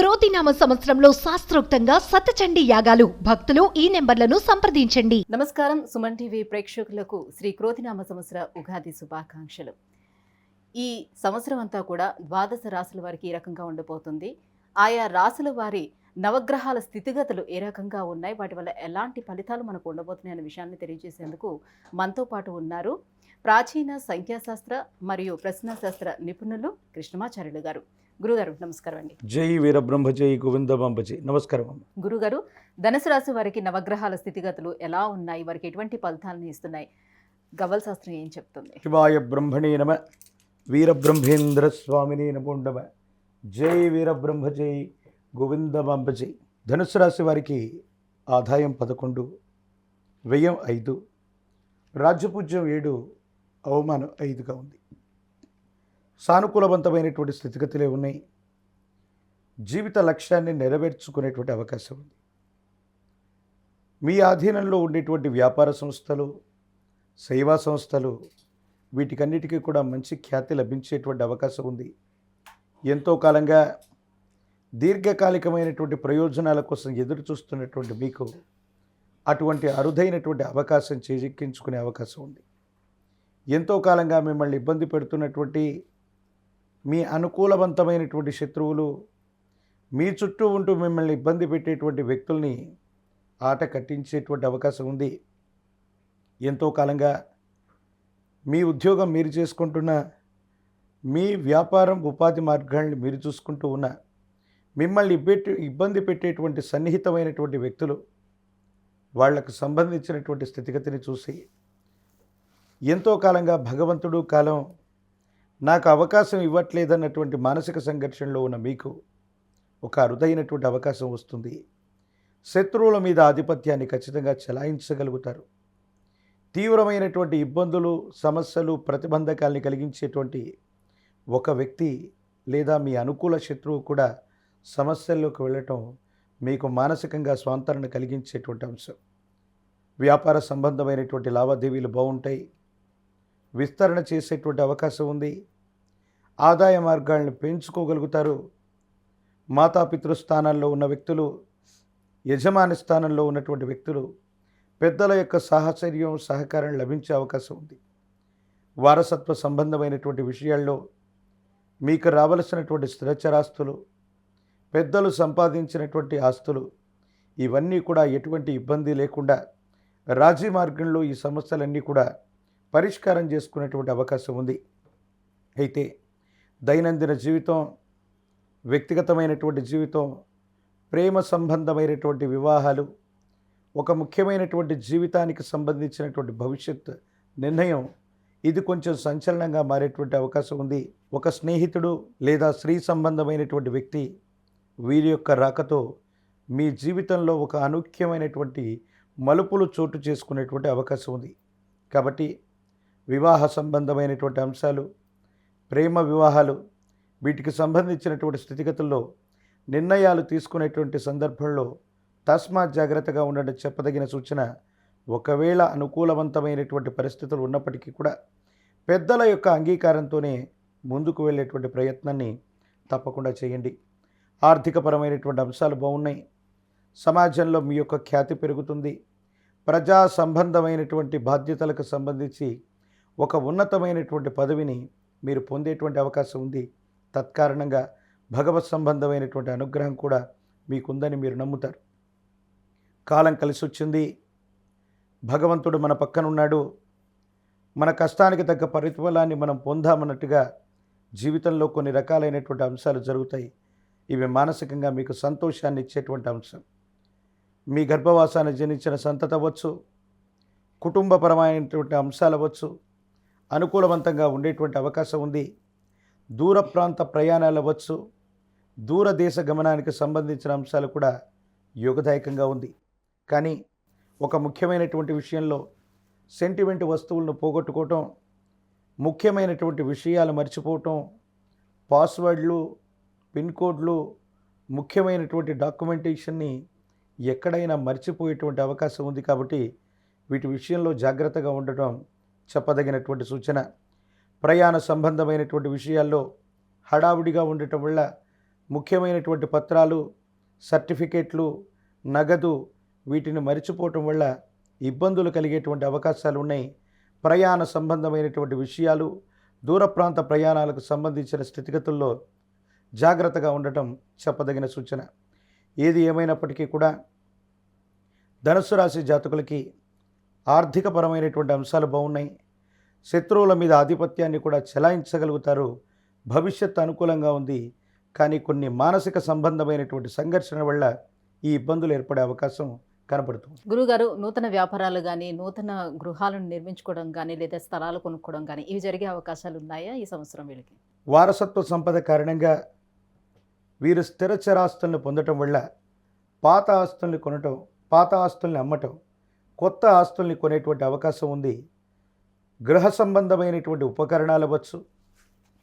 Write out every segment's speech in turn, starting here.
క్రోధినామ సంవత్సరంలో శాస్త్రోక్తంగా సతచండీ యాగాలు. భక్తులు ఈ నెంబర్లను సంప్రదించండి. నమస్కారం. సుమన్ టీవీ ప్రేక్షకులకు శ్రీ క్రోధినామ సంవత్సర ఉగాది శుభాకాంక్షలు. ఈ సంవత్సరం అంతా కూడా ద్వాదశ రాశుల వారికి ఈ రకంగా ఉండబోతుంది. ఆయా రాశుల వారి నవగ్రహాల స్థితిగతులు ఏ రకంగా ఉన్నాయి, వాటి వల్ల ఎలాంటి ఫలితాలు మనకు ఉండబోతున్నాయి అనే విషయాన్ని తెలియజేసేందుకు మనతో పాటు ఉన్నారు ప్రాచీన సంఖ్యాశాస్త్ర మరియు ప్రశ్నాశాస్త్ర నిపుణులు కృష్ణమాచార్యులు గారు. గురుగారు నమస్కారం అండి. జై వీరబ్రహ్మ జై గోవిందబాంబ జై. నమస్కారం. గురుగారు, ధనుసు రాశి వారికి నవగ్రహాల స్థితిగతులు ఎలా ఉన్నాయి, వారికి ఎటువంటి ఫలితాలను ఇస్తున్నాయి, గవ్వల శాస్త్రం ఏం చెప్తుంది? శివాయ బ్రహ్మణే నమ, వీరబ్రహ్మేంద్ర స్వామినే నమో నమ. జై వీరబ్రహ్మ జై గోవిందబాంబ జై. ధనుసు రాశి వారికి ఆదాయం 11, వ్యయం 5, రాజ్యపూజ్యం 7, అవమానం 5గా ఉంది. సానుకూలవంతమైనటువంటి స్థితిగతులే ఉన్నాయి. జీవిత లక్ష్యాన్ని నెరవేర్చుకునేటువంటి అవకాశం ఉంది. మీ ఆధీనంలో ఉండేటువంటి వ్యాపార సంస్థలు, సేవా సంస్థలు, వీటికన్నిటికీ కూడా మంచి ఖ్యాతి లభించేటువంటి అవకాశం ఉంది. ఎంతో కాలంగా దీర్ఘకాలికమైనటువంటి ప్రయోజనాల కోసం ఎదురు చూస్తున్నటువంటి మీకు అటువంటి అరుదైనటువంటి అవకాశం చేజిక్కించుకునే అవకాశం ఉంది. ఎంతో కాలంగా మిమ్మల్ని ఇబ్బంది పెడుతున్నటువంటి మీ అనుకూలవంతమైనటువంటి శత్రువులు, మీ చుట్టూ ఉంటూ మిమ్మల్ని ఇబ్బంది పెట్టేటువంటి వ్యక్తుల్ని ఆట కట్టించేటువంటి అవకాశం ఉంది. ఎంతో కాలంగా మీ ఉద్యోగం మీరు చేసుకుంటున్న, మీ వ్యాపారం ఉపాధి మార్గాల్ని మీరు చూసుకుంటూ ఉన్న, మిమ్మల్ని ఇబ్బంది పెట్టేటువంటి సన్నిహితమైనటువంటి వ్యక్తులు, వాళ్లకు సంబంధించినటువంటి స్థితిగతిని చూసి ఎంతో కాలంగా భగవంతుడు కాలం నాకు అవకాశం ఇవ్వట్లేదన్నటువంటి మానసిక సంఘర్షణలో ఉన్న మీకు ఒక అరుదైనటువంటి అవకాశం వస్తుంది. శత్రువుల మీద ఆధిపత్యాన్ని ఖచ్చితంగా చెలాయించగలుగుతారు. తీవ్రమైనటువంటి ఇబ్బందులు, సమస్యలు, ప్రతిబంధకాల్ని కలిగించేటువంటి ఒక వ్యక్తి లేదా మీ అనుకూల శత్రువు కూడా సమస్యల్లోకి వెళ్ళటం మీకు మానసికంగా స్వాంతరణ కలిగించేటువంటి అంశం. వ్యాపార సంబంధమైనటువంటి లావాదేవీలు బాగుంటాయి. విస్తరణ చేసేటువంటి అవకాశం ఉంది. ఆదాయ మార్గాలను పెంచుకోగలుగుతారు. మాతాపితృ స్థానాల్లో ఉన్న వ్యక్తులు, యజమాని స్థానంలో ఉన్నటువంటి వ్యక్తులు, పెద్దల యొక్క సాహచర్యం, సహకారం లభించే అవకాశం ఉంది. వారసత్వ సంబంధమైనటువంటి విషయాల్లో మీకు రావలసినటువంటి స్థిరచరాస్తులు, పెద్దలు సంపాదించినటువంటి ఆస్తులు, ఇవన్నీ కూడా ఎటువంటి ఇబ్బంది లేకుండా రాజీ మార్గంలో ఈ సమస్యలన్నీ కూడా పరిష్కారం చేసుకునేటువంటి అవకాశం ఉంది. అయితే దైనందిన జీవితం, వ్యక్తిగతమైనటువంటి జీవితం, ప్రేమ సంబంధమైనటువంటి వివాహాలు, ఒక ముఖ్యమైనటువంటి జీవితానికి సంబంధించినటువంటి భవిష్యత్ నిర్ణయం, ఇది కొంచెం సంచలనంగా మారేటువంటి అవకాశం ఉంది. ఒక స్నేహితుడు లేదా స్త్రీ సంబంధమైనటువంటి వ్యక్తి, వీరి యొక్క రాకతో మీ జీవితంలో ఒక అనూఖ్యమైనటువంటి మలుపులు చోటు చేసుకునేటువంటి అవకాశం ఉంది. కాబట్టి వివాహ సంబంధమైనటువంటి అంశాలు, ప్రేమ వివాహాలు, వీటికి సంబంధించినటువంటి స్థితిగతుల్లో నిర్ణయాలు తీసుకునేటువంటి సందర్భంలో తస్మాత్ జాగ్రత్తగా ఉండడం చెప్పదగిన సూచన. ఒకవేళ అనుకూలవంతమైనటువంటి పరిస్థితులు ఉన్నప్పటికీ కూడా పెద్దల యొక్క అంగీకారంతోనే ముందుకు వెళ్ళేటువంటి ప్రయత్నాన్ని తప్పకుండా చేయండి. ఆర్థికపరమైనటువంటి అంశాలు బాగున్నాయి. సమాజంలో మీ యొక్క ఖ్యాతి పెరుగుతుంది. ప్రజా సంబంధమైనటువంటి బాధ్యతలకు సంబంధించి ఒక ఉన్నతమైనటువంటి పదవిని మీరు పొందేటువంటి అవకాశం ఉంది. తత్కారణంగా భగవత్ సంబంధమైనటువంటి అనుగ్రహం కూడా మీకుందని మీరు నమ్ముతారు. కాలం కలిసి వచ్చింది. భగవంతుడు మన పక్కనున్నాడు. మన కష్టానికి తగ్గ ప్రతిఫలాన్ని మనం పొందామన్నట్టుగా జీవితంలో కొన్ని రకాలైనటువంటి అంశాలు జరుగుతాయి. ఇవి మానసికంగా మీకు సంతోషాన్ని ఇచ్చేటువంటి అంశం. మీ గర్భవాసాన్ని జనించిన సంతతి అవ్వచ్చు, కుటుంబపరమైనటువంటి అంశాలు అవ్వచ్చు, అనుకూలవంతంగా ఉండేటువంటి అవకాశం ఉంది. దూర ప్రాంత ప్రయాణాలు అవ్వచ్చు, దూరదేశ గమనానికి సంబంధించిన అంశాలు కూడా యోగదాయకంగా ఉంది. కానీ ఒక ముఖ్యమైనటువంటి విషయంలో సెంటిమెంట్ వస్తువులను పోగొట్టుకోవటం, ముఖ్యమైనటువంటి విషయాలు మర్చిపోవటం, పాస్వర్డ్లు, పిన్ కోడ్లు, ముఖ్యమైనటువంటి డాక్యుమెంటేషన్ని ఎక్కడైనా మర్చిపోయేటువంటి అవకాశం ఉంది. కాబట్టి వీటి విషయంలో జాగ్రత్తగా ఉండటం చెప్పదగినటువంటి సూచన. ప్రయాణ సంబంధమైనటువంటి విషయాల్లో హడావుడిగా ఉండటం వల్ల ముఖ్యమైనటువంటి పత్రాలు, సర్టిఫికేట్లు, నగదు వీటిని మరిచిపోవటం వల్ల ఇబ్బందులు కలిగేటువంటి అవకాశాలు ఉన్నాయి. ప్రయాణ సంబంధమైనటువంటి విషయాలు, దూర ప్రాంత ప్రయాణాలకు సంబంధించిన స్థితిగతుల్లో జాగ్రత్తగా ఉండటం చెప్పదగిన సూచన. ఏది ఏమైనప్పటికీ కూడా ధనుస్సు రాశి జాతకులకి ఆర్థికపరమైనటువంటి అంశాలు బాగున్నాయి. శత్రువుల మీద ఆధిపత్యాన్ని కూడా చెలాయించగలుగుతారు. భవిష్యత్తు అనుకూలంగా ఉంది. కానీ కొన్ని మానసిక సంబంధమైనటువంటి సంఘర్షణ వల్ల ఈ ఇబ్బందులు ఏర్పడే అవకాశం కనపడుతుంది. గురుగారు, నూతన వ్యాపారాలు కానీ, నూతన గృహాలను నిర్మించుకోవడం కానీ, లేదా స్థలాలు కొనుక్కోవడం కానీ ఇవి జరిగే అవకాశాలు ఉన్నాయా ఈ సంవత్సరం వీళ్ళకి? వారసత్వ సంపద కారణంగా వీరు స్థిర చరాస్తుల్ని పొందటం వల్ల పాత ఆస్తుల్ని కొనటం, పాత ఆస్తుల్ని అమ్మటం, కొత్త ఆస్తుల్ని కొనేటువంటి అవకాశం ఉంది. గృహ సంబంధమైనటువంటి ఉపకరణాలు అవ్వచ్చు,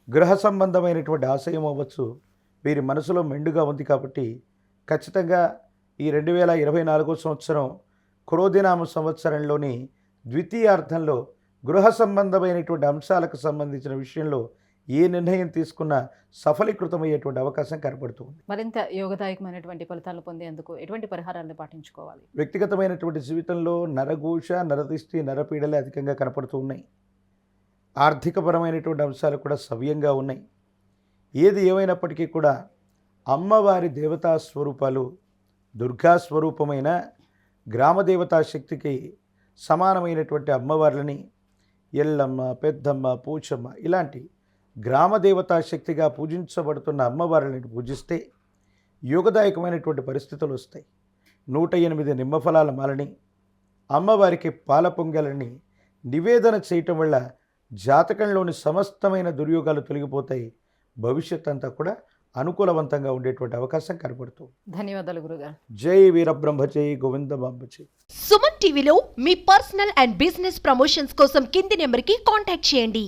గృహ సంబంధమైనటువంటి ఆశయం అవ్వచ్చు, వీరి మనసులో మెండుగా ఉంది. కాబట్టి ఖచ్చితంగా ఈ 2024 సంవత్సరం క్రోధినామ సంవత్సరంలోని ద్వితీయార్థంలో గృహ సంబంధమైనటువంటి అంశాలకు సంబంధించిన విషయంలో ఏ నిర్ణయం తీసుకున్నా సఫలీకృతమయ్యేటువంటి అవకాశం కనపడుతుంది. మరింత యోగదాయకమైనటువంటి ఫలితాలు పొందేందుకు ఎటువంటి పరిహారాలను పాటించుకోవాలి? వ్యక్తిగతమైనటువంటి జీవితంలో నరఘోష, నరదిష్టి, నరపీడలే అధికంగా కనపడుతూ ఉన్నాయి. ఆర్థికపరమైనటువంటి అంశాలు కూడా సవ్యంగా ఉన్నాయి. ఏది ఏమైనప్పటికీ కూడా అమ్మవారి దేవతా స్వరూపాలు, దుర్గా స్వరూపమైన గ్రామదేవతా శక్తికి సమానమైనటువంటి అమ్మవార్లని ఎల్లమ్మ, పెద్దమ్మ, పూచమ్మ ఇలాంటి గ్రామదేవతా శక్తిగా పూజించబడుతున్న అమ్మవారిని పూజిస్తే యోగదాయకమైనటువంటి పరిస్థితులు వస్తాయి. 108 నిమ్మఫలాల మాలని, అమ్మవారికి పాల పొంగలని నివేదన చేయటం వల్ల జాతకంలోని సమస్తమైన దుర్యోగాలు తొలగిపోతాయి. భవిష్యత్ అంతా కూడా అనుకూలవంతంగా ఉండేటువంటి అవకాశం కనబడుతుంది. ధన్యవాదాలు గురుగారు. జై వీరబ్రహ్మ జై గోవిందమాంబ జై. సుమన్ టీవీలో మీ పర్సనల్ అండ్ బిజినెస్ ప్రమోషన్స్ కోసం కింది నెంబర్కి కాంటాక్ట్ చేయండి.